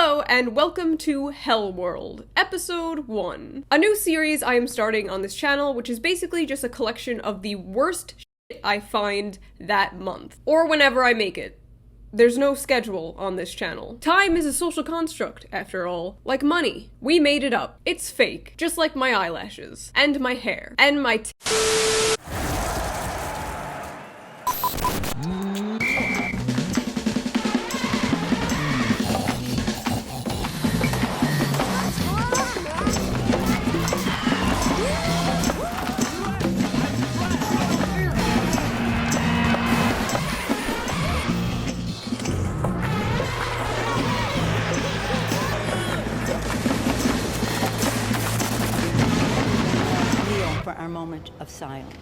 Hello, and welcome to Hell World, Episode 1. A new series I am starting on this channel, which is basically just a collection of the worst shit I find that month. Or whenever I make it. There's no schedule on this channel. Time is a social construct, after all. Like money. We made it up. It's fake. Just like my eyelashes. And my hair. And my for our moment of silence.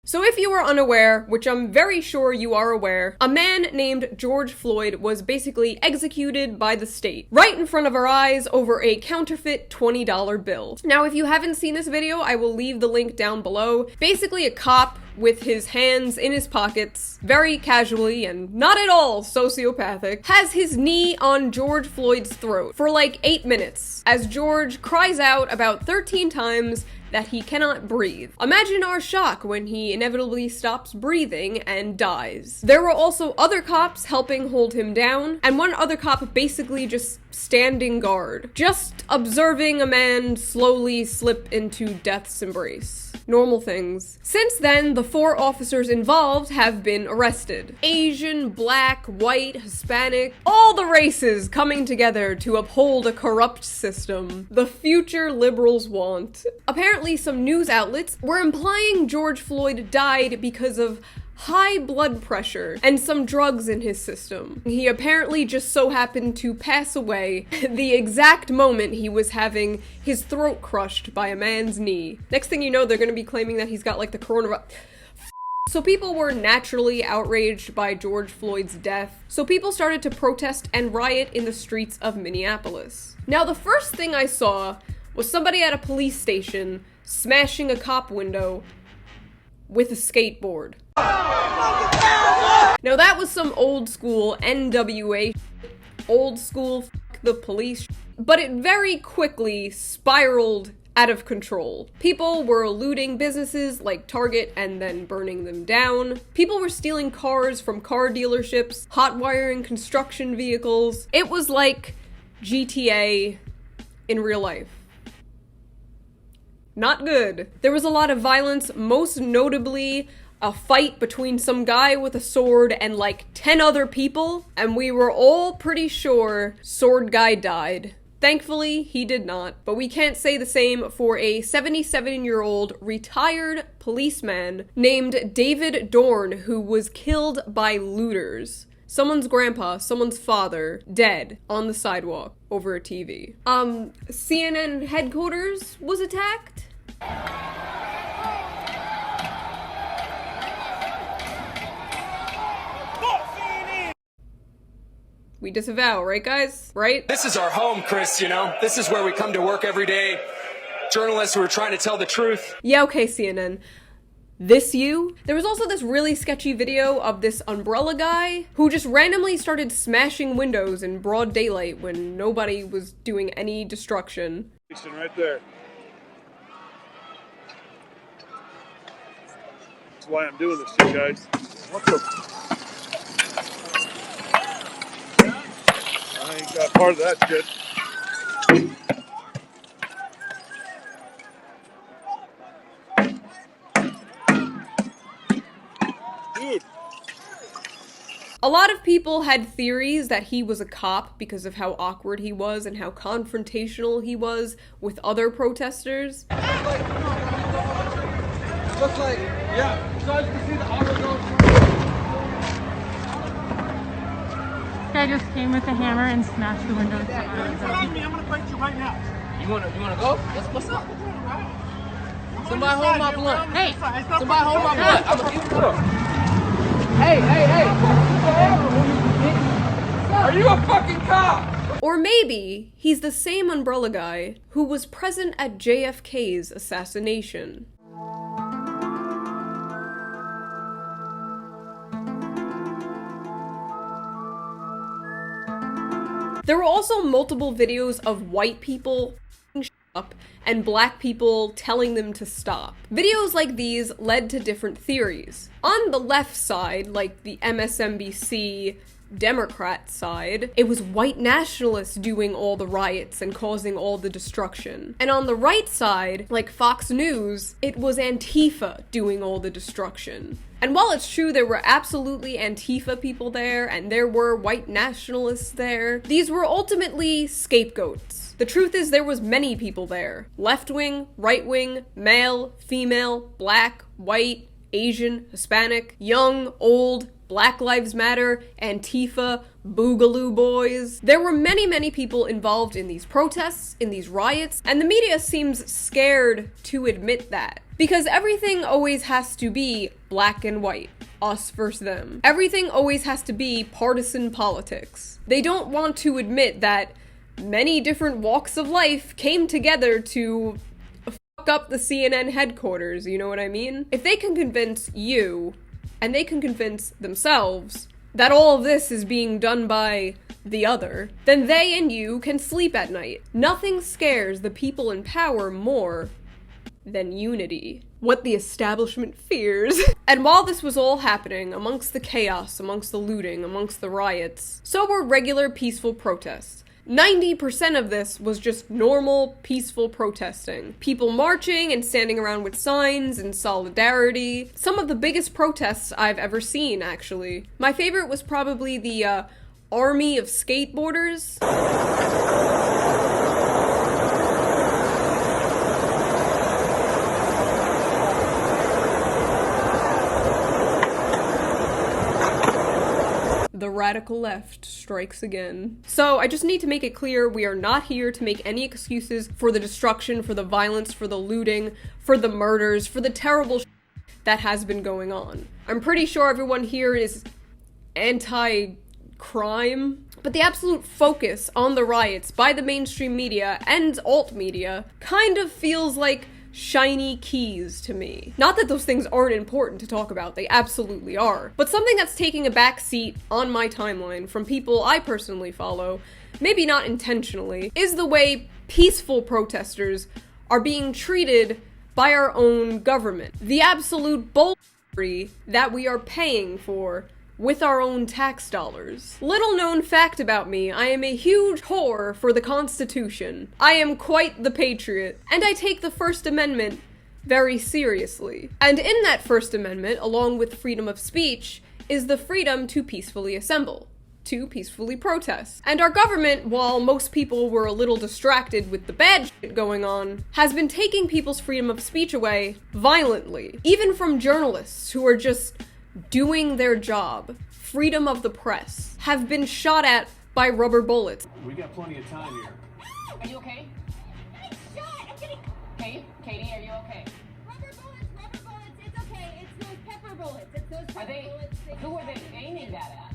So if you are unaware, which I'm very sure you are aware, a man named George Floyd was basically executed by the state, right in front of our eyes over a counterfeit $20 bill. Now, if you haven't seen this video, I will leave the link down below. Basically, a cop with his hands in his pockets, very casually and not at all sociopathic, has his knee on George Floyd's throat for like 8 minutes, as George cries out about 13 times that he cannot breathe. Imagine our shock when he inevitably stops breathing and dies. There were also other cops helping hold him down, and one other cop basically just standing guard, just observing a man slowly slip into death's embrace. Normal things. Since then, the 4 officers involved have been arrested. Asian, black, white, Hispanic, all the races coming together to uphold a corrupt system the future liberals want. Apparently, some news outlets were implying George Floyd died because of high blood pressure and some drugs in his system. He apparently just so happened to pass away the exact moment he was having his throat crushed by a man's knee. Next thing you know, they're gonna be claiming that he's got like the coronavirus. So people were naturally outraged by George Floyd's death, so people started to protest and riot in the streets of Minneapolis. Now, the first thing I saw was somebody at a police station smashing a cop window with a skateboard. Now that was some old school NWA old school the police but it very quickly spiraled out of control. People were looting businesses like Target and then burning them down. People were stealing cars from car dealerships, hot wiring construction vehicles. It was like GTA in real life. Not good. There was a lot of violence, most notably a fight between some guy with a sword and like 10 other people, and we were all pretty sure sword guy died. Thankfully, he did not, but we can't say the same for a 77-year-old retired policeman named David Dorn, who was killed by looters. Someone's grandpa, someone's father, dead on the sidewalk over a TV. CNN headquarters was attacked. We disavow, right guys? Right? This is our home, Chris, you know? This is where we come to work every day. Journalists who are trying to tell the truth. Yeah, okay, CNN. This you? There was also this really sketchy video of this umbrella guy who just randomly started smashing windows in broad daylight when nobody was doing any destruction. Right there. That's why I'm doing this to you guys. What the? I ain't got part of that shit. Dude. A lot of people had theories that he was a cop because of how awkward he was and how confrontational he was with other protesters. Looks like, yeah. So as you can see, the auto goes. Guy just came with a hammer and smashed the windows. Follow me, I'm gonna fight you right now. You wanna go? What's up? Somebody hold my blunt. Hey, Somebody hold my blunt. I'm gonna give it to him. Hey. Are Are you a fucking cop? Or maybe he's the same umbrella guy who was present at JFK's assassination. There were also multiple videos of white people up and black people telling them to stop. Videos like these led to different theories. On the left side, like the MSNBC Democrat side, it was white nationalists doing all the riots and causing all the destruction. And on the right side, like Fox News, it was Antifa doing all the destruction. And while it's true there were absolutely Antifa people there, and there were white nationalists there, these were ultimately scapegoats. The truth is there was many people there. Left-wing, right-wing, male, female, black, white, Asian, Hispanic, young, old, Black Lives Matter, Antifa, Boogaloo Boys. There were many, many people involved in these protests, in these riots, and the media seems scared to admit that. Because everything always has to be black and white, us versus them. Everything always has to be partisan politics. They don't want to admit that many different walks of life came together to fuck up the CNN headquarters, you know what I mean? If they can convince you, and they can convince themselves, that all of this is being done by the other, then they and you can sleep at night. Nothing scares the people in power more than unity. What the establishment fears. And while this was all happening, amongst the chaos, amongst the looting, amongst the riots, so were regular peaceful protests. 90% of this was just normal, peaceful protesting. People marching and standing around with signs in solidarity. Some of the biggest protests I've ever seen, actually. My favorite was probably the army of skateboarders. The radical left strikes again. So I just need to make it clear we are not here to make any excuses for the destruction, for the violence, for the looting, for the murders, for the terrible shit that has been going on. I'm pretty sure everyone here is anti-crime, but the absolute focus on the riots by the mainstream media and alt media kind of feels like shiny keys to me. Not that those things aren't important to talk about, they absolutely are. But something that's taking a back seat on my timeline from people I personally follow, maybe not intentionally, is the way peaceful protesters are being treated by our own government. The absolute bullshit that we are paying for with our own tax dollars. Little known fact about me, I am a huge whore for the Constitution. I am quite the patriot, and I take the First Amendment very seriously. And in that First Amendment, along with freedom of speech, is the freedom to peacefully assemble, to peacefully protest. And our government, while most people were a little distracted with the bad shit going on, has been taking people's freedom of speech away violently. Even from journalists who are just doing their job, freedom of the press, have been shot at by rubber bullets. We got plenty of time here. Are you okay? I'm shot! I'm getting... Hey, Katie, are you okay? Rubber bullets, it's okay. It's those pepper bullets. It's those pepper bullets. Who are they aiming that at?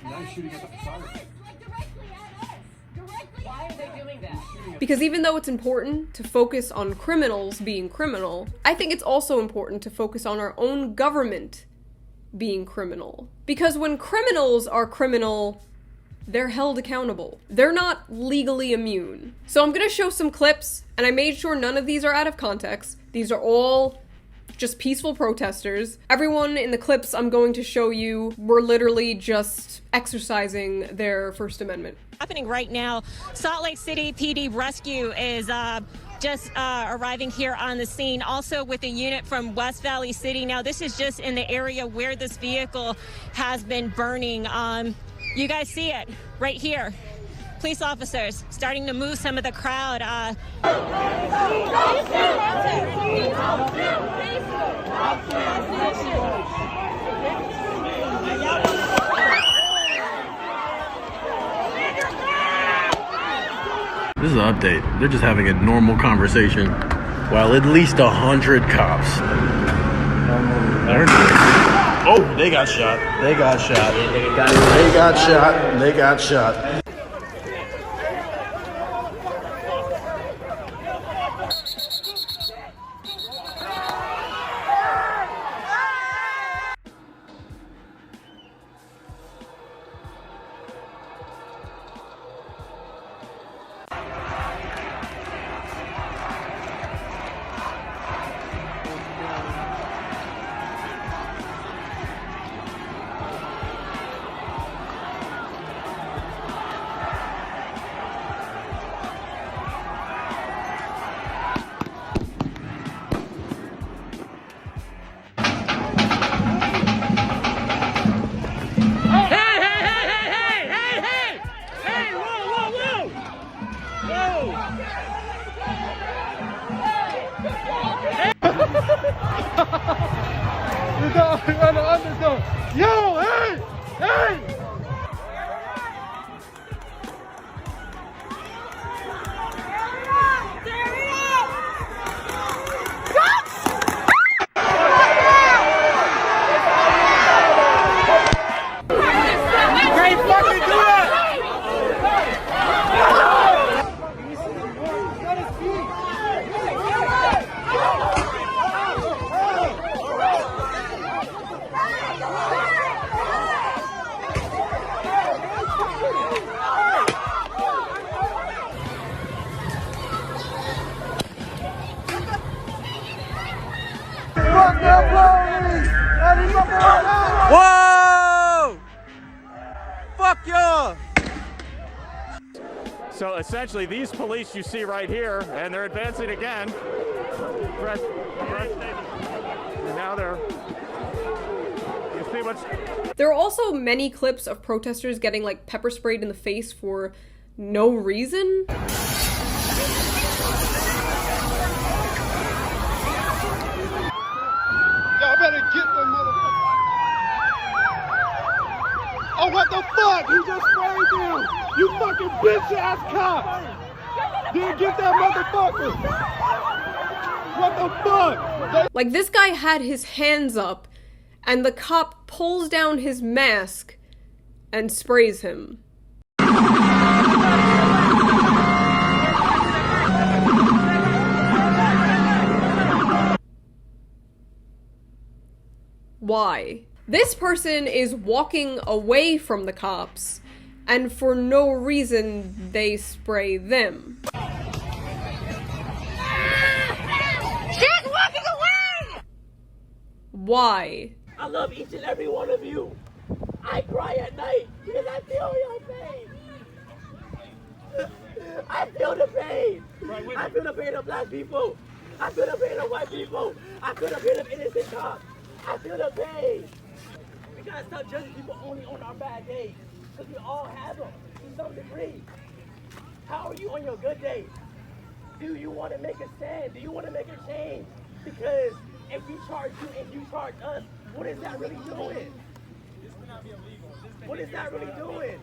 Nice shooting at the photographer. Like directly at us. Directly. Why are they doing that? Because even though it's important to focus on criminals being criminal, I think it's also important to focus on our own government being criminal. Because when criminals are criminal, they're held accountable. They're not legally immune. So I'm gonna show some clips, and I made sure none of these are out of context. These are all just peaceful protesters. Everyone in the clips I'm going to show you were literally just exercising their First Amendment. Happening right now, Salt Lake City PD Rescue is just arriving here on the scene, also with a unit from West Valley City. Now, this is just in the area where this vehicle has been burning. You guys see it right here. Police officers starting to move some of the crowd. This is an update. They're just having a normal conversation while at least 100 cops. Oh Oh, they got shot. They got shot. They got shot. They got shot. Yo, hey! Hey! Whoa! Fuck y'all! So essentially, these police you see right here, and they're advancing again. Press. And now they're. You see what's. There are also many clips of protesters getting like pepper sprayed in the face for no reason. Y'all better get them motherfuckers. Oh, what the fuck? He just sprayed them. You fucking bitch ass cop. Then get that motherfucker. What the fuck? Like, this guy had his hands up, and the cop pulls down his mask and sprays him. Why? This person is walking away from the cops, and for no reason they spray them. She's walking away! Why? I love each and every one of you. I cry at night because I feel your pain. I feel the pain. I feel the pain of black people. I feel the pain of white people. I feel the pain of innocent cops. I feel the pain. We gotta stop judging people only on our bad days, because we all have them to some degree. How are you on your good days? Do you want to make a stand? Do you want to make a change? Because if we charge you and you charge us, what is that really doing? What is that really doing?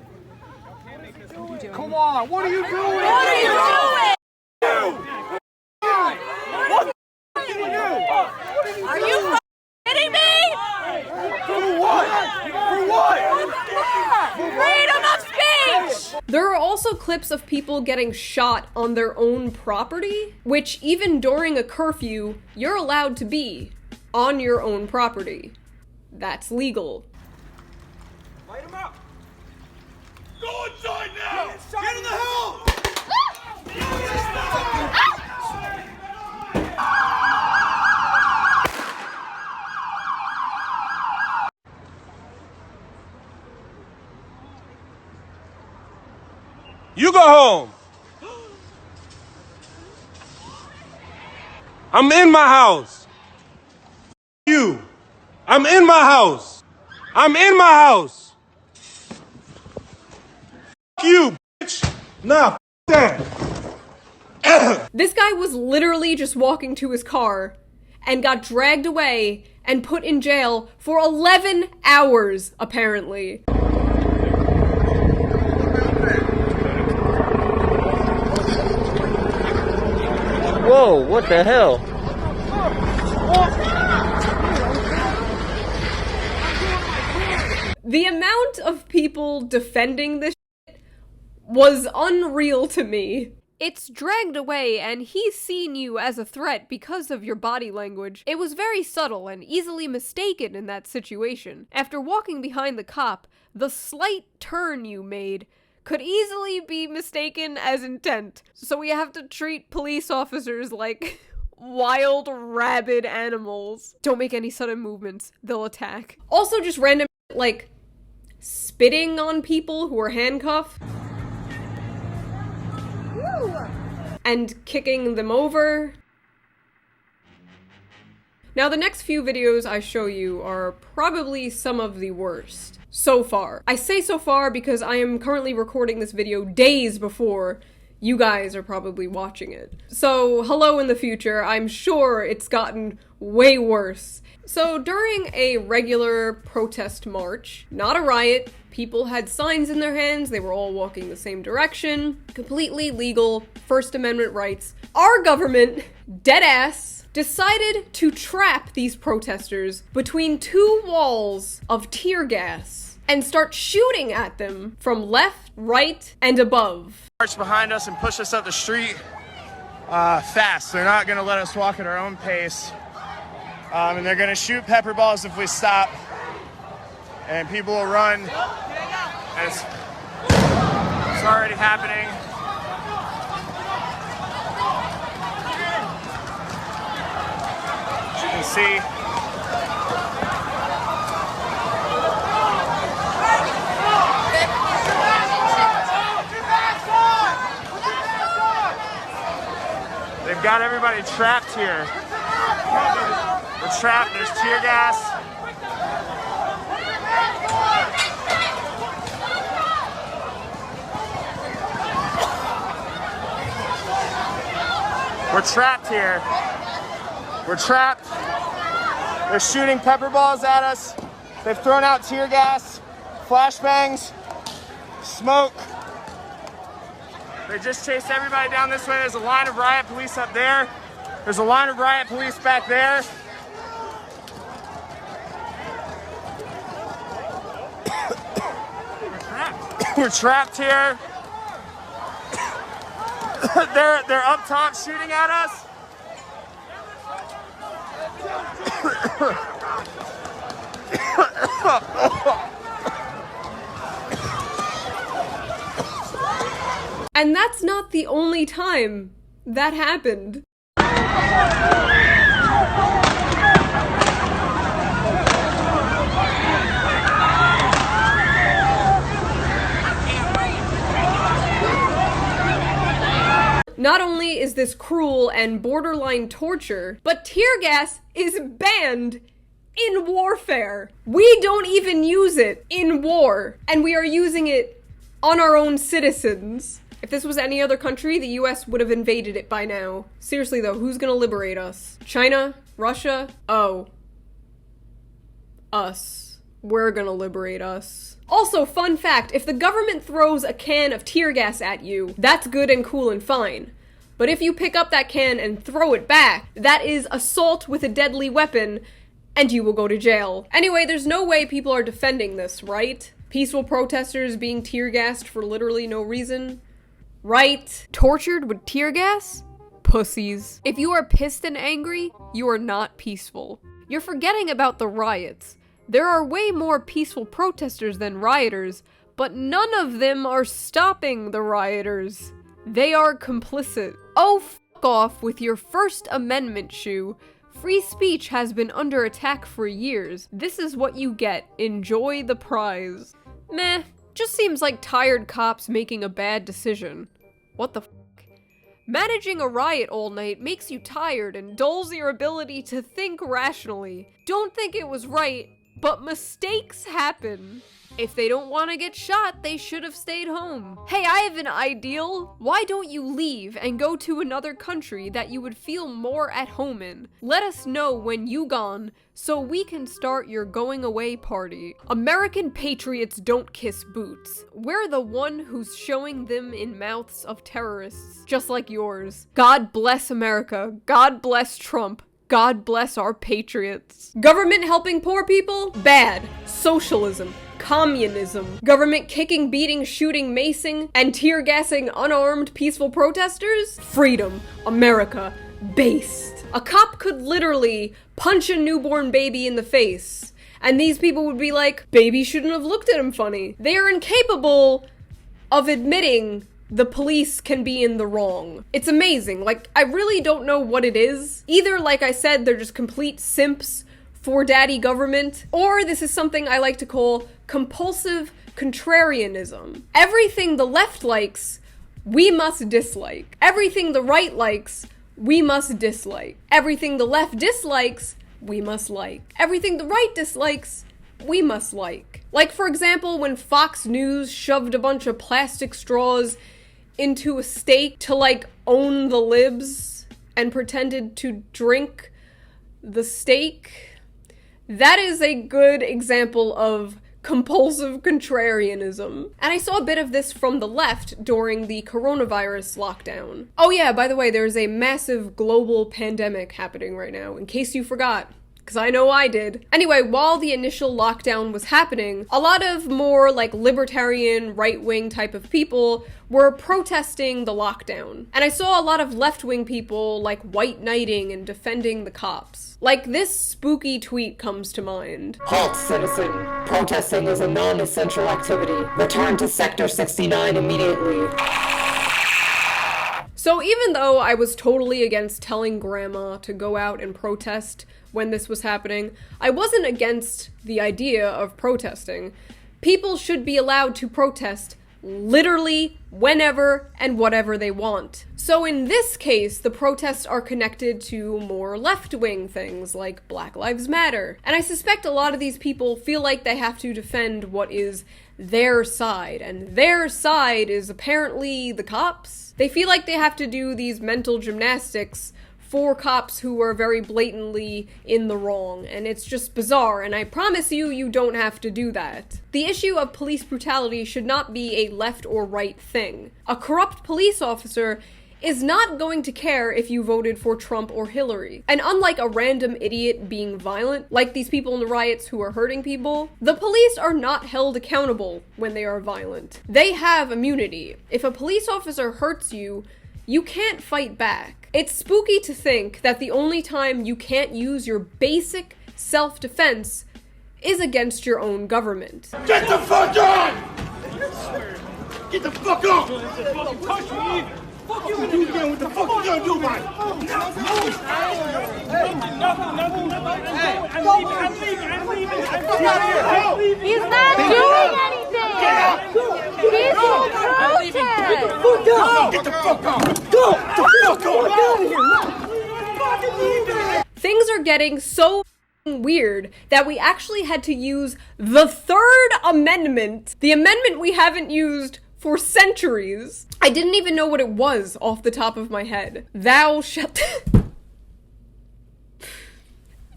Come on, what are you doing? What are you doing? Are you kidding me? For what? For what? Freedom of speech! There are also clips of people getting shot on their own property, which even during a curfew, you're allowed to be on your own property. That's legal. Light him up! Go inside now! Get in the hell! You go home. I'm in my house. You. I'm in my house. I'm in my house. You, bitch. Nah, that. This guy was literally just walking to his car and got dragged away and put in jail for 11 hours, apparently. Whoa, what the hell? people defending this shit was unreal to me. It's dragged away, and he's seen you as a threat because of your body language. It was very subtle and easily mistaken in that situation. After walking behind the cop, the slight turn you made could easily be mistaken as intent. So we have to treat police officers like wild, rabid animals. Don't make any sudden movements, they'll attack. Also just random, like, spitting on people who are handcuffed. And kicking them over. Now the next few videos I show you are probably some of the worst so far. I say so far because I am currently recording this video days before you guys are probably watching it. So hello in the future, I'm sure it's gotten way worse. So during a regular protest march, not a riot, people had signs in their hands, they were all walking the same direction, completely legal, First Amendment rights. Our government, deadass, decided to trap these protesters between two walls of tear gas and start shooting at them from left, right, and above. March behind us and push us up the street fast. They're not gonna let us walk at our own pace. And they're gonna shoot pepper balls if we stop. And people will run. And it's already happening. As you can see. They've got everybody trapped here. We're trapped, there's tear gas. We're trapped here. We're trapped. They're shooting pepper balls at us. They've thrown out tear gas, flashbangs, smoke. They just chased everybody down this way. There's a line of riot police up there. There's a line of riot police back there. We're trapped here. They're up top shooting at us. And that's not the only time that happened. Not only is this cruel and borderline torture, but tear gas is banned in warfare. We don't even use it in war, and we are using it on our own citizens. If this was any other country, the US would have invaded it by now. Seriously though, who's gonna liberate us? China? Russia? Oh. Us. We're gonna liberate us. Also, fun fact, if the government throws a can of tear gas at you, that's good and cool and fine. But if you pick up that can and throw it back, that is assault with a deadly weapon, and you will go to jail. Anyway, there's no way people are defending this, right? Peaceful protesters being tear gassed for literally no reason. Right? Tortured with tear gas? Pussies. If you are pissed and angry, you are not peaceful. You're forgetting about the riots. There are way more peaceful protesters than rioters, but none of them are stopping the rioters. They are complicit. Oh, f*** off with your First Amendment shoe. Free speech has been under attack for years. This is what you get. Enjoy the prize. Meh. Just seems like tired cops making a bad decision. What the f***? Managing a riot all night makes you tired and dulls your ability to think rationally. Don't think it was right, but mistakes happen. If they don't want to get shot, they should have stayed home. Hey, I have an ideal. Why don't you leave and go to another country that you would feel more at home in? Let us know when you gone so we can start your going away party. American patriots don't kiss boots. We're the one who's showing them in mouths of terrorists, just like yours. God bless America. God bless Trump. God bless our patriots. Government helping poor people? Bad. Socialism. Communism. Government kicking, beating, shooting, macing, and tear-gassing unarmed peaceful protesters? Freedom. America. Based. A cop could literally punch a newborn baby in the face, and these people would be like, baby shouldn't have looked at him funny. They are incapable of admitting the police can be in the wrong. It's amazing. Like, I really don't know what it is. Either, like I said, they're just complete simps for daddy government, or this is something I like to call compulsive contrarianism. Everything the left likes, we must dislike. Everything the right likes, we must dislike. Everything the left dislikes, we must like. Everything the right dislikes, we must like. Like, for example, when Fox News shoved a bunch of plastic straws into a steak to, like, own the libs and pretended to drink the steak. That is a good example of compulsive contrarianism. And I saw a bit of this from the left during the coronavirus lockdown. Oh yeah, by the way, there's a massive global pandemic happening right now, in case you forgot. Because I know I did. Anyway, while the initial lockdown was happening, a lot of more like libertarian, right-wing type of people were protesting the lockdown. And I saw a lot of left-wing people like white knighting and defending the cops. Like, this spooky tweet comes to mind. Halt, citizen. Protesting is a non-essential activity. Return to Sector 69 immediately. So even though I was totally against telling grandma to go out and protest when this was happening, I wasn't against the idea of protesting. People should be allowed to protest literally whenever and whatever they want. So in this case, the protests are connected to more left-wing things like Black Lives Matter. And I suspect a lot of these people feel like they have to defend what is their side, and their side is apparently the cops. They feel like they have to do these mental gymnastics for cops who are very blatantly in the wrong, and it's just bizarre, and I promise you, you don't have to do that. The issue of police brutality should not be a left or right thing. A corrupt police officer is not going to care if you voted for Trump or Hillary. And unlike a random idiot being violent, like these people in the riots who are hurting people, the police are not held accountable when they are violent. They have immunity. If a police officer hurts you, you can't fight back. It's spooky to think that the only time you can't use your basic self-defense is against your own government. Get the fuck on! Get the fuck on! Fuck you do again. What the fuck you gonna do about it? I'm leaving. He's not doing anything. Peaceful protest. Get the fuck on! Go! Get the fuck on! Things are getting so weird that we actually had to use the Third Amendment, the amendment we haven't used for centuries. I didn't even know what it was off the top of my head. Thou shalt...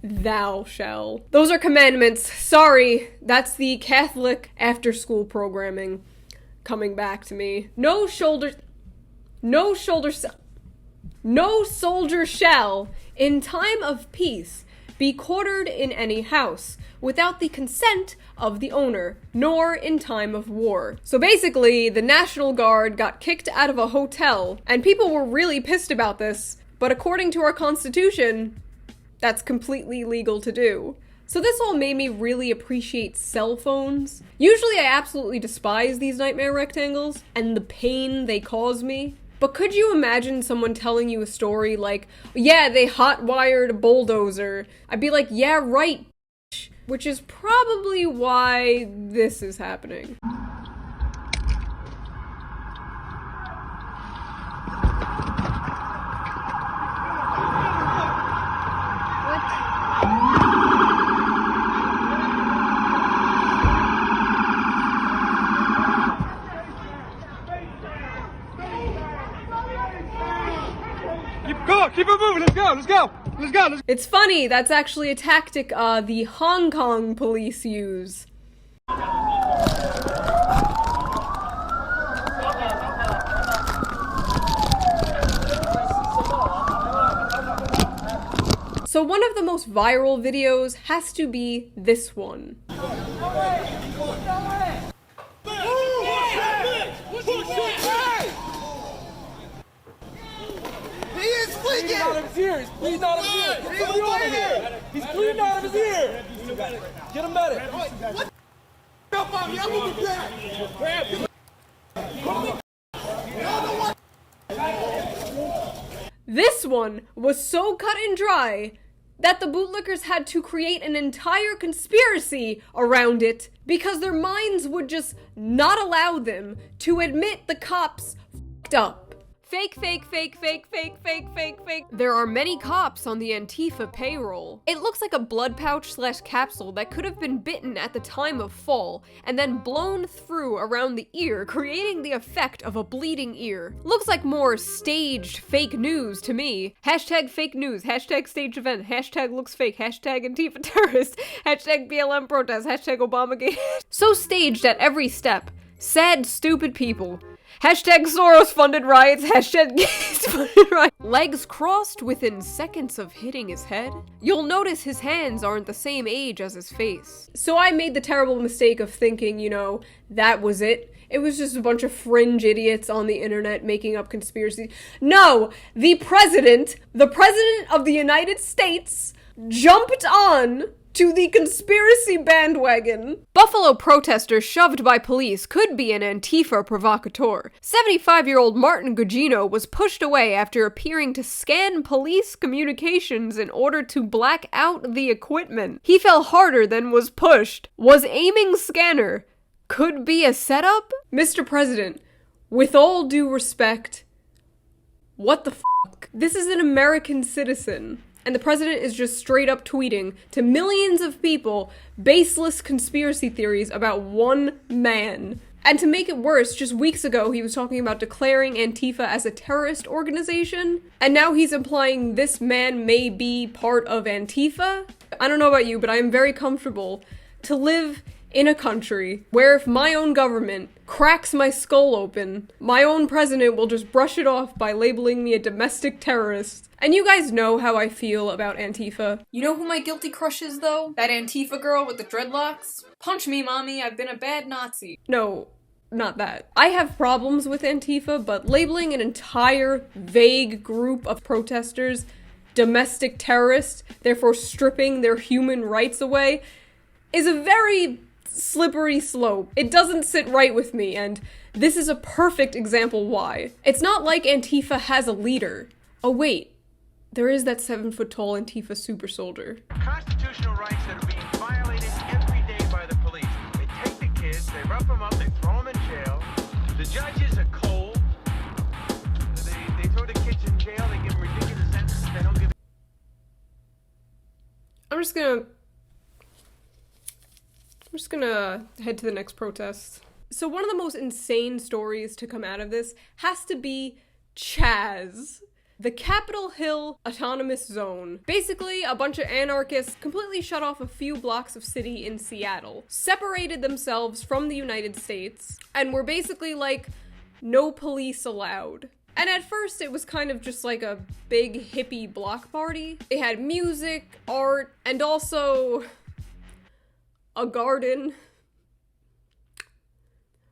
Thou shall. Those are commandments. Sorry, that's the Catholic after-school programming coming back to me. No soldier shall, in time of peace, be quartered in any house without the consent of the owner, nor in time of war. So basically, the National Guard got kicked out of a hotel, and people were really pissed about this, but according to our Constitution, that's completely legal to do. So this all made me really appreciate cell phones. Usually I absolutely despise these nightmare rectangles and the pain they cause me. But could you imagine someone telling you a story like, yeah, they hot-wired a bulldozer? I'd be like, yeah, right, bitch. Which is probably why this is happening. Keep it moving, let's go, let's go, let's go, let's go. It's funny, that's actually a tactic the Hong Kong police use. So one of the most viral videos has to be this one. his ear. He's bleeding out of his ear. Get somebody over here. He's bleeding out of his ear. Get a medic. Up on me. I'm in the back. Grab him. This one was so cut and dry that the bootlickers had to create an entire conspiracy around it because their minds would just not allow them to admit the cops f***ed up. Fake, fake, fake, fake, fake, fake, fake, fake. There are many cops on the Antifa payroll. It looks like a blood pouch / capsule that could have been bitten at the time of fall and then blown through around the ear, creating the effect of a bleeding ear. Looks like more staged fake news to me. Hashtag fake news, hashtag staged event, hashtag looks fake, hashtag Antifa terrorist, hashtag BLM protest, hashtag Obamagate. So staged at every step. Sad, stupid people. Hashtag Soros-funded riots, hashtag gays-funded riots. Legs crossed within seconds of hitting his head. You'll notice his hands aren't the same age as his face. So I made the terrible mistake of thinking, you know, that was it. It was just a bunch of fringe idiots on the internet making up conspiracies. No! The president of the United States, jumped on to the conspiracy bandwagon. Buffalo protesters shoved by police could be an Antifa provocateur. 75-year-old Martin Gugino was pushed away after appearing to scan police communications in order to black out the equipment. He fell harder than was pushed. Was aiming scanner could be a setup? Mr. President, with all due respect, what the fuck? This is an American citizen. And the president is just straight up tweeting to millions of people baseless conspiracy theories about one man. And to make it worse, just weeks ago he was talking about declaring Antifa as a terrorist organization, and now he's implying this man may be part of Antifa? I don't know about you, but I am very comfortable to live in a country where if my own government cracks my skull open, my own president will just brush it off by labeling me a domestic terrorist. And you guys know how I feel about Antifa. You know who my guilty crush is, though? That Antifa girl with the dreadlocks? Punch me, mommy, I've been a bad Nazi. No, not that. I have problems with Antifa, but labeling an entire vague group of protesters domestic terrorists, therefore stripping their human rights away, is a very slippery slope. It doesn't sit right with me, and this is a perfect example why. It's not like Antifa has a leader. Oh wait, there is that 7-foot-tall Antifa super soldier. Constitutional rights that are being violated every day by the police. They take the kids, they rough them up, they throw them in jail. The judges are cold. They throw the kids in jail, they give them ridiculous sentences, they don't give. I'm just gonna head to the next protest. So one of the most insane stories to come out of this has to be CHAZ, the Capitol Hill Autonomous Zone. Basically, a bunch of anarchists completely shut off a few blocks of city in Seattle, separated themselves from the United States, and were basically like, no police allowed. And at first it was kind of just like a big hippie block party. They had music, art, and also a garden.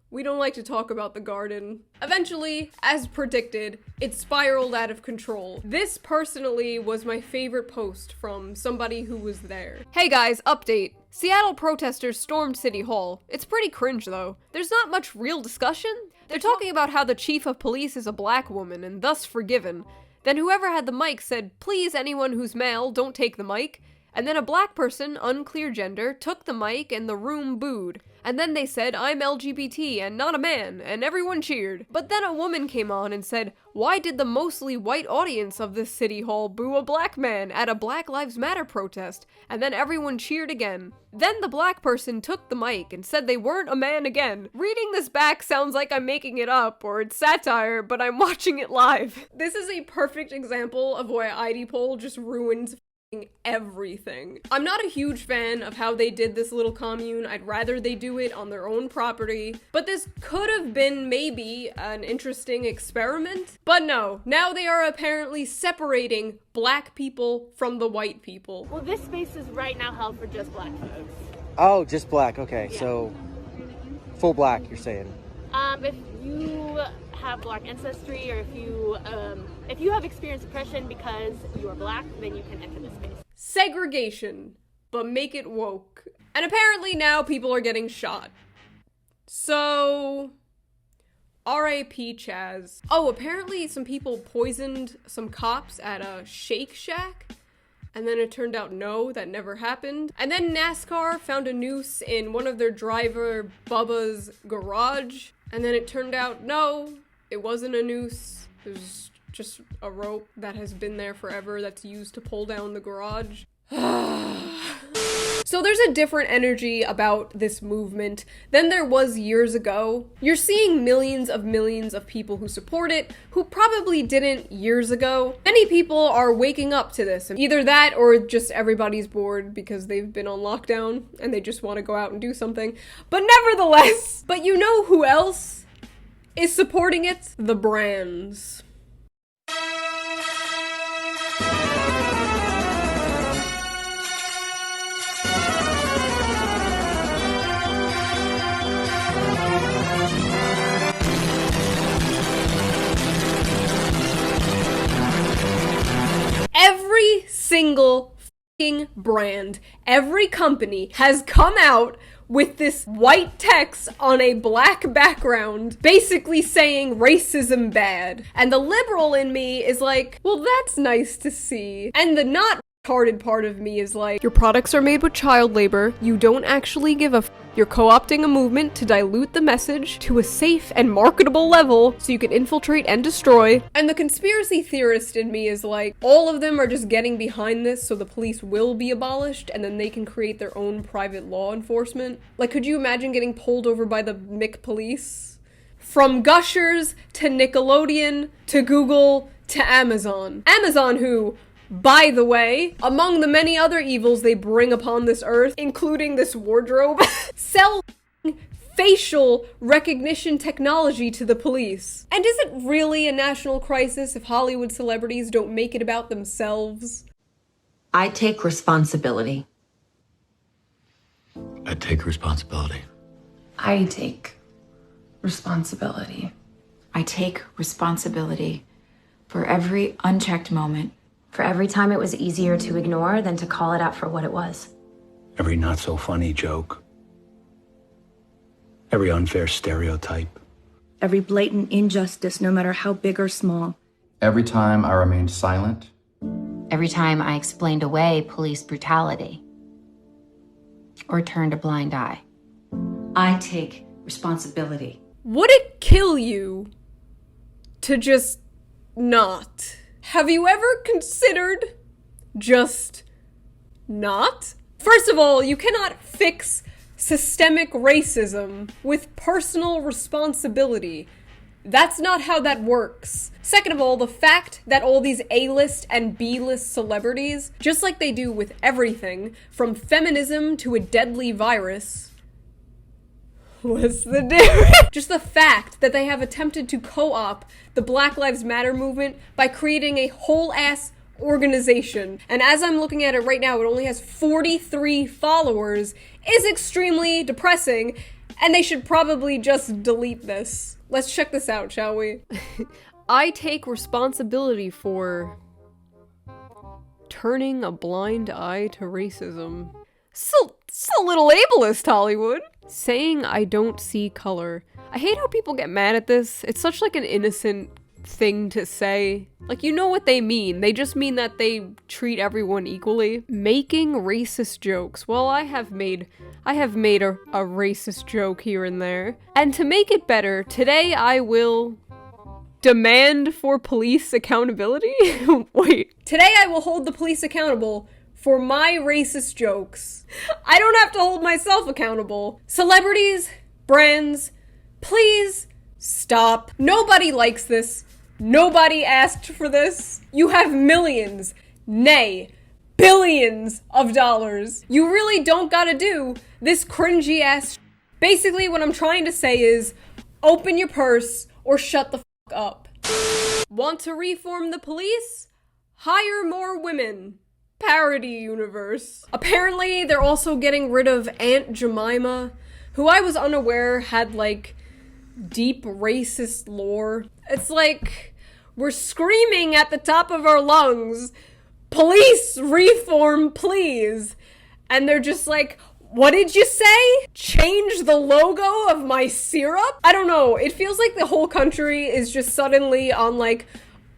We don't like to talk about the garden. Eventually, as predicted, it spiraled out of control. This personally was my favorite post from somebody who was there. Hey guys, update. Seattle protesters stormed City Hall. It's pretty cringe though. There's not much real discussion. They're talking about how the chief of police is a black woman and thus forgiven. Then whoever had the mic said, please anyone who's male, don't take the mic. And then a black person, unclear gender, took the mic and the room booed. And then they said, I'm LGBT and not a man, and everyone cheered. But then a woman came on and said, why did the mostly white audience of this city hall boo a black man at a Black Lives Matter protest? And then everyone cheered again. Then the black person took the mic and said they weren't a man again. Reading this back sounds like I'm making it up or it's satire, but I'm watching it live. This is a perfect example of why ID poll just ruins everything. I'm not a huge fan of how they did this little commune. I'd rather they do it on their own property. But this could have been maybe an interesting experiment. But no, now they are apparently separating black people from the white people. Well, this space is right now held for just black folks. Oh, just black. Okay, Yeah. so full black, you're saying. If you have black ancestry, or if you have experienced oppression because you are black, then you can enter this space. Segregation, but make it woke. And apparently now people are getting shot. So, R.I.P. CHAZ. Oh, apparently some people poisoned some cops at a Shake Shack. And then it turned out no, that never happened. And then NASCAR found a noose in one of their driver Bubba's garage. And then it turned out no, it wasn't a noose. It was just a rope that has been there forever that's used to pull down the garage. So there's a different energy about this movement than there was years ago. You're seeing millions of people who support it, who probably didn't years ago. Many people are waking up to this. Either that or just everybody's bored because they've been on lockdown and they just want to go out and do something. But nevertheless, but you know who else is supporting it? The brands. Every single fucking brand, every company has come out with this white text on a black background, basically saying racism bad. And the liberal in me is like, well, that's nice to see. And the not retarded part of me is like, your products are made with child labor, you don't actually give a f. You're co-opting a movement to dilute the message to a safe and marketable level so you can infiltrate and destroy. And the conspiracy theorist in me is like, all of them are just getting behind this so the police will be abolished and then they can create their own private law enforcement. Like, could you imagine getting pulled over by the Mick police? From Gushers to Nickelodeon to Google to Amazon. Amazon who, by the way, among the many other evils they bring upon this earth, including this wardrobe, sell facial recognition technology to the police. And is it really a national crisis if Hollywood celebrities don't make it about themselves? I take responsibility. I take responsibility. I take responsibility. I take responsibility for every unchecked moment. For every time it was easier to ignore than to call it out for what it was. Every not so funny joke. Every unfair stereotype. Every blatant injustice, no matter how big or small. Every time I remained silent. Every time I explained away police brutality. Or turned a blind eye. I take responsibility. Would it kill you to just not? Have you ever considered just not? First of all, you cannot fix systemic racism with personal responsibility. That's not how that works. Second of all, the fact that all these A-list and B-list celebrities, just like they do with everything, from feminism to a deadly virus, what's the difference? Just the fact that they have attempted to co-op the Black Lives Matter movement by creating a whole-ass organization. And as I'm looking at it right now, it only has 43 followers, is extremely depressing, and they should probably just delete this. Let's check this out, shall we? I take responsibility for turning a blind eye to racism. It's a little ableist, Hollywood. Saying I don't see color. I hate how people get mad at this. It's such like an innocent thing to say. Like, you know what they mean. They just mean that they treat everyone equally. Making racist jokes. Well, I have made a racist joke here and there. And to make it better, today I will demand for police accountability? Wait. Today I will hold the police accountable for my racist jokes. I don't have to hold myself accountable. Celebrities, brands, please stop. Nobody likes this. Nobody asked for this. You have millions, nay, billions of dollars. You really don't gotta do this cringy ass. Basically, what I'm trying to say is, open your purse or shut the fuck up. Want to reform the police? Hire more women. Parody universe. Apparently, they're also getting rid of Aunt Jemima, who I was unaware had, like, deep racist lore. It's like we're screaming at the top of our lungs, police reform, please. And they're just like, what did you say? Change the logo of my syrup? I don't know. It feels like the whole country is just suddenly on like,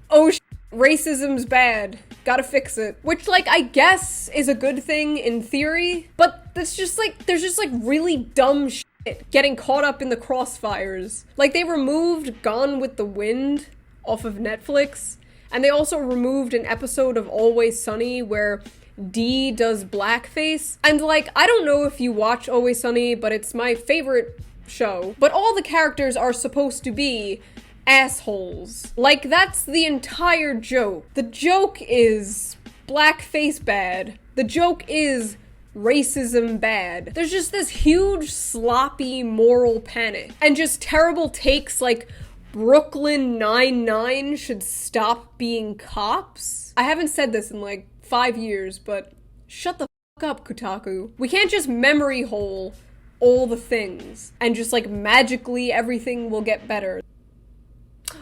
oh racism's bad. Gotta fix it. Which, like, I guess is a good thing in theory, but that's just like, there's just like really dumb shit getting caught up in the crossfires. Like, they removed Gone with the Wind off of Netflix, and they also removed an episode of Always Sunny where Dee does blackface. And like, I don't know if you watch Always Sunny, but it's my favorite show. But all the characters are supposed to be assholes. Like, that's the entire joke. The joke is blackface bad. The joke is racism bad. There's just this huge sloppy moral panic and just terrible takes like Brooklyn Nine-Nine should stop being cops. I haven't said this in like 5 years, but shut the fuck up, Kotaku. We can't just memory hole all the things and just like magically everything will get better.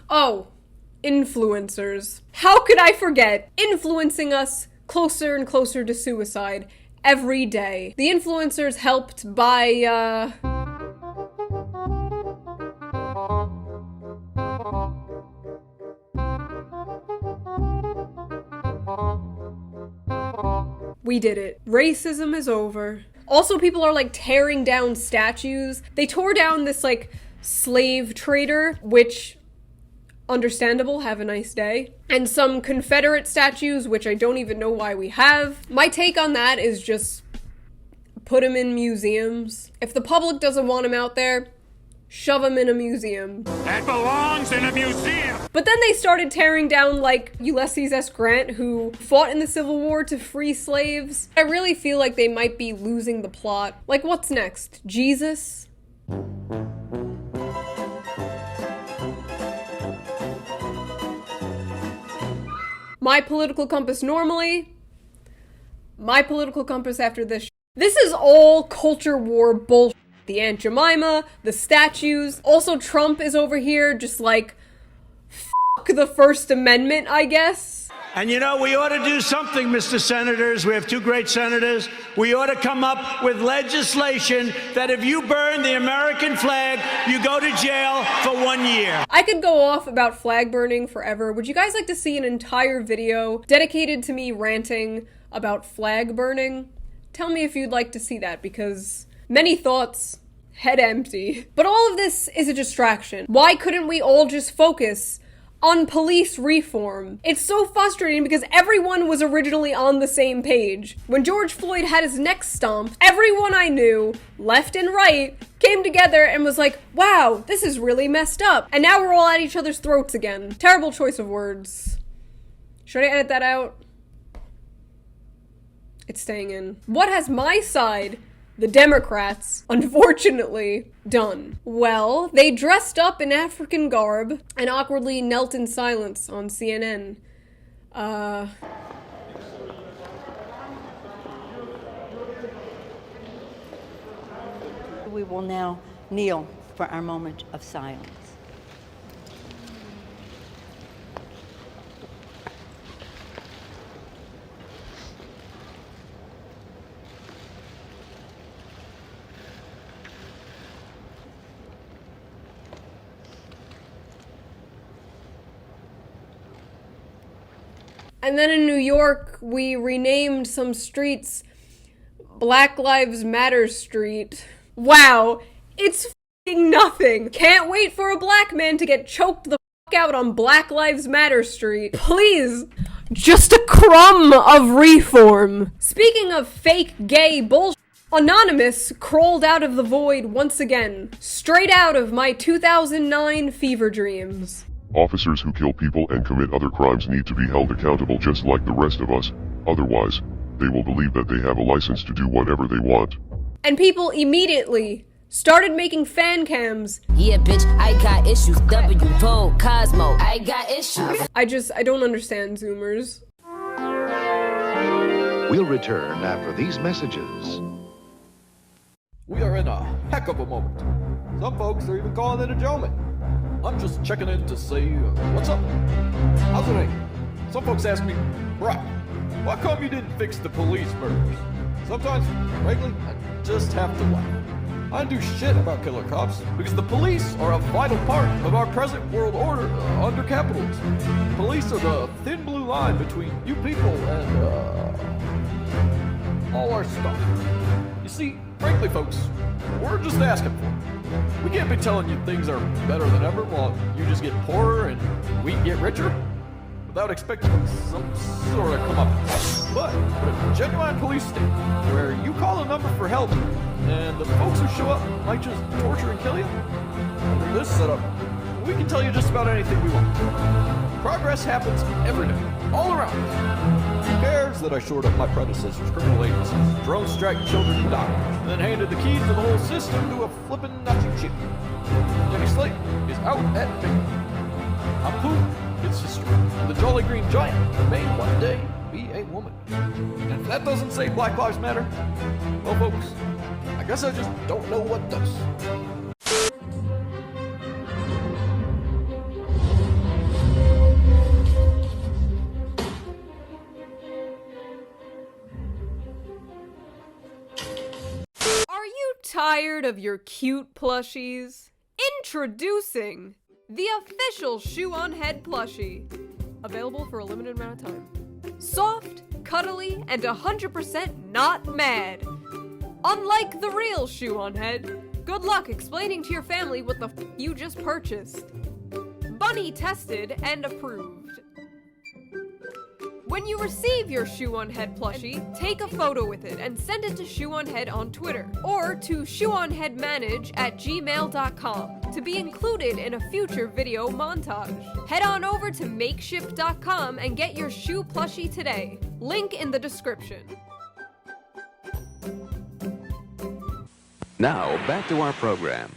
Oh, influencers. How could I forget? Influencing us closer and closer to suicide every day. The influencers helped by, we did it. Racism is over. Also, people are like tearing down statues. They tore down this like slave trader, which, understandable, have a nice day. And some Confederate statues, which I don't even know why we have. My take on that is just put them in museums. If the public doesn't want them out there, shove them in a museum. That belongs in a museum! But then they started tearing down, like, Ulysses S. Grant, who fought in the Civil War to free slaves. I really feel like they might be losing the plot. Like, what's next? Jesus? My political compass normally, my political compass after this. This is all culture war bullshit. The Aunt Jemima, the statues. Also, Trump is over here just like, fuck the First Amendment, I guess. And you know, we ought to do something, Mr. Senators. We have two great senators. We ought to come up with legislation that if you burn the American flag, you go to jail for 1 year. I could go off about flag burning forever. Would you guys like to see an entire video dedicated to me ranting about flag burning? Tell me if you'd like to see that, because many thoughts, head empty. But all of this is a distraction. Why couldn't we all just focus on police reform? It's so frustrating because everyone was originally on the same page. When George Floyd had his neck stomped, everyone I knew, left and right, came together and was like, wow, this is really messed up. And now we're all at each other's throats again. Terrible choice of words. Should I edit that out? It's staying in. What has my side, the Democrats, unfortunately, done? Well, they dressed up in African garb and awkwardly knelt in silence on CNN. We will now kneel for our moment of silence. And then in New York, we renamed some streets Black Lives Matter Street. Wow, it's f***ing nothing. Can't wait for a black man to get choked the f*** out on Black Lives Matter Street. Please, just a crumb of reform. Speaking of fake gay bullshit, Anonymous crawled out of the void once again, straight out of my 2009 fever dreams. Officers who kill people and commit other crimes need to be held accountable just like the rest of us, otherwise, they will believe that they have a license to do whatever they want. And people immediately started making fan cams. Yeah, bitch, I got issues. W, Vogue, Cosmo, I got issues. I don't understand Zoomers. We'll return after these messages. We are in a heck of a moment. Some folks are even calling it a Joman. I'm just checking in to say, what's up? How's it ain't? Some folks ask me, Brock, why come you didn't fix the police murders? Sometimes, frankly, I just have to laugh. I do shit about killer cops because the police are a vital part of our present world order under capitalism. Police are the thin blue line between you people and, all our stuff. You see, frankly, folks, we're just asking for it. We can't be telling you things are better than ever while you just get poorer and we get richer without expecting some sort of comeuppance. But a genuine police state where you call a number for help and the folks who show up might just torture and kill you, under this setup, we can tell you just about anything we want. Progress happens every day, all around us. Who cares that I shored up my predecessors' criminal agencies, drone-strike children and doctors, and then handed the keys to the whole system to a flippin' Nazi chick? Jenny Slate is out at big. Apu, it's history. And the Jolly Green Giant may one day be a woman. And if that doesn't say Black Lives Matter, well, folks, I guess I just don't know what does. Are you tired of your cute plushies? Introducing the official Shoe on Head plushie. Available for a limited amount of time. Soft, cuddly, and 100% not mad. Unlike the real Shoe on Head, good luck explaining to your family what the f you just purchased. Bunny tested and approved. When you receive your Shoe on Head plushie, take a photo with it and send it to Shoe on Head on Twitter or to shoeonheadmanage@gmail.com to be included in a future video montage. Head on over to makeshift.com and get your shoe plushie today. Link in the description. Now, back to our program.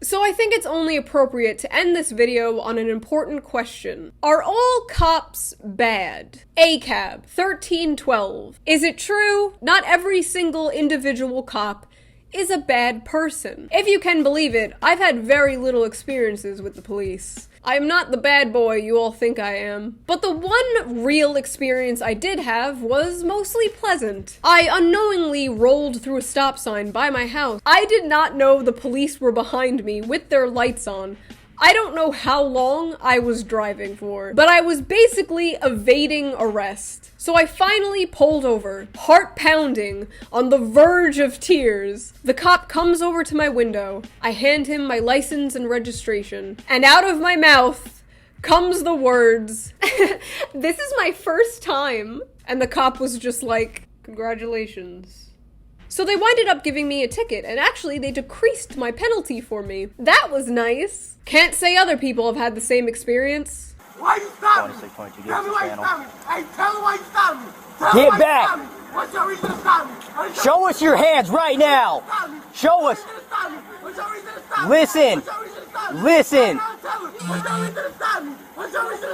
So I think it's only appropriate to end this video on an important question. Are all cops bad? ACAB 1312. Is it true? Not every single individual cop is a bad person. If you can believe it, I've had very little experiences with the police. I am not the bad boy you all think I am. But the one real experience I did have was mostly pleasant. I unknowingly rolled through a stop sign by my house. I did not know the police were behind me with their lights on. I don't know how long I was driving for, but I was basically evading arrest. So I finally pulled over, heart pounding, on the verge of tears. The cop comes over to my window. I hand him my license and registration, and out of my mouth comes the words, "This is my first time." And the cop was just like, "Congratulations." So they winded up giving me a ticket, and actually they decreased my penalty for me. That was nice. Can't say other people have had the same experience. Why you stop me? Tell me why you stop me. Hey, tell me why you stop me. Get back. What's your reason to stop me? Show us your hands right now. Show us. What's your reason to stop me? Listen. Listen.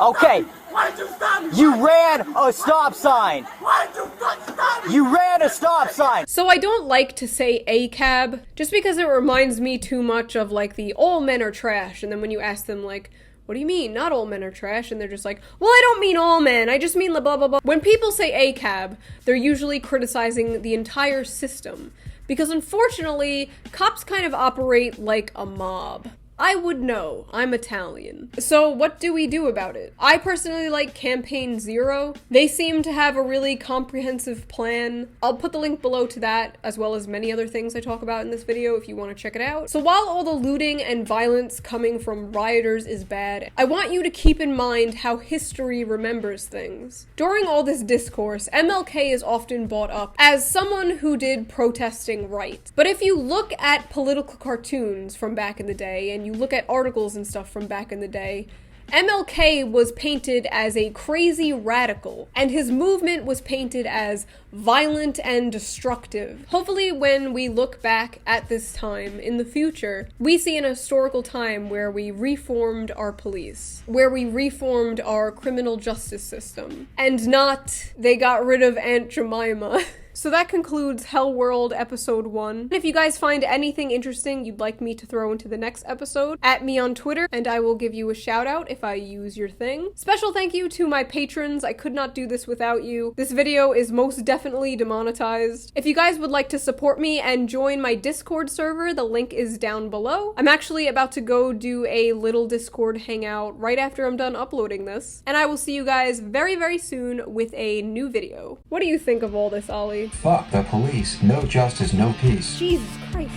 Okay. Why did you stop me? You ran a stop sign. Why did you stop me? You ran a stop sign. So I don't like to say ACAB, just because it reminds me too much of like the all men are trash, and then when you ask them like, what do you mean, not all men are trash? And they're just like, well, I don't mean all men, I just mean the blah blah blah. When people say ACAB, they're usually criticizing the entire system, because unfortunately, cops kind of operate like a mob. I would know. I'm Italian. So what do we do about it? I personally like Campaign Zero. They seem to have a really comprehensive plan. I'll put the link below to that, as well as many other things I talk about in this video if you want to check it out. So while all the looting and violence coming from rioters is bad, I want you to keep in mind how history remembers things. During all this discourse, MLK is often brought up as someone who did protesting right. But if you look at political cartoons from back in the day, and you look at articles and stuff from back in the day, MLK was painted as a crazy radical, and his movement was painted as violent and destructive. Hopefully when we look back at this time in the future, we see an historical time where we reformed our police, where we reformed our criminal justice system, and not they got rid of Aunt Jemima. So that concludes Hell World episode 1. And if you guys find anything interesting you'd like me to throw into the next episode, at me on Twitter, and I will give you a shout out if I use your thing. Special thank you to my patrons. I could not do this without you. This video is most definitely demonetized. If you guys would like to support me and join my Discord server, the link is down below. I'm actually about to go do a little Discord hangout right after I'm done uploading this. And I will see you guys very, very soon with a new video. What do you think of all this, Ollie? Fuck the police. No justice, no peace. Jesus Christ.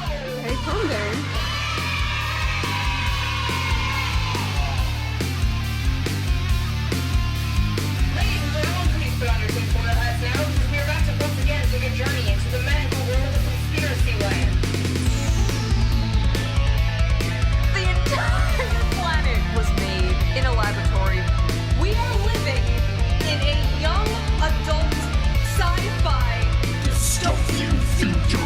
Okay, calm down. Journey into the medical world of conspiracy land. The entire planet was made in a laboratory. We are living in a young adult sci-fi dystopian future.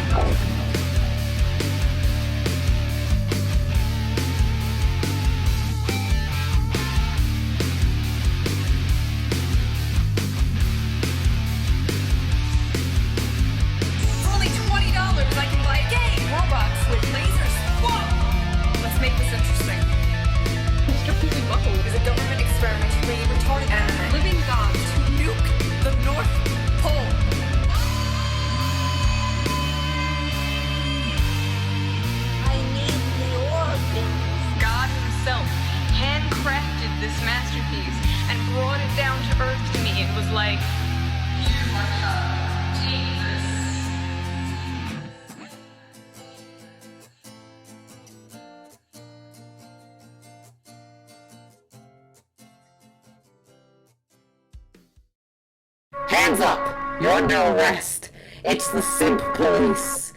I can buy a game, robots with lasers. Whoa! Let's make this interesting. Mr. Poopy Buckle is a government experiment to create retarded living gods to nuke the North Pole. I need the organs. God himself handcrafted this masterpiece and brought it down to Earth to me and was like, here's my child, take this. Hands up! You're under arrest. It's the Simp Police.